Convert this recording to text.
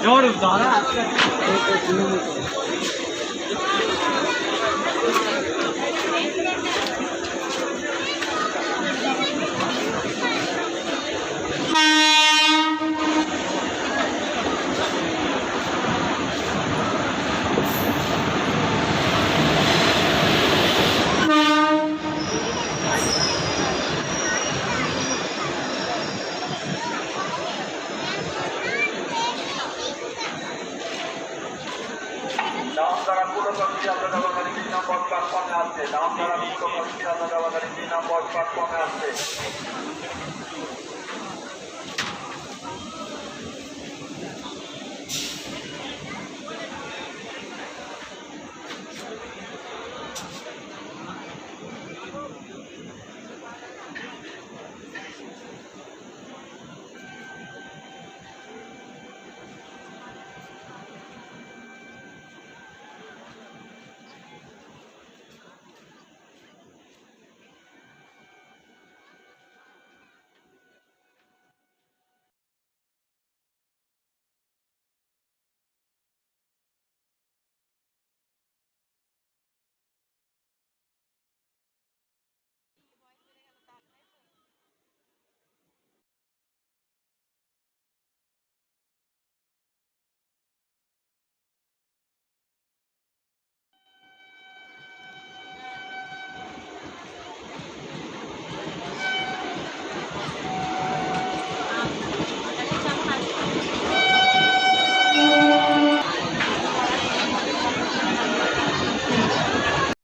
ఎవరు ద్వారా নামদারা পুরো কমিটি আমরা দেওয়াকারী 3 নম্বর প্ল্যাটফর্মে আসছে। নামদারা পুরো কমিটি আমরা দেওয়াকারী 3 নম্বর প্ল্যাটফর্মে আসছে।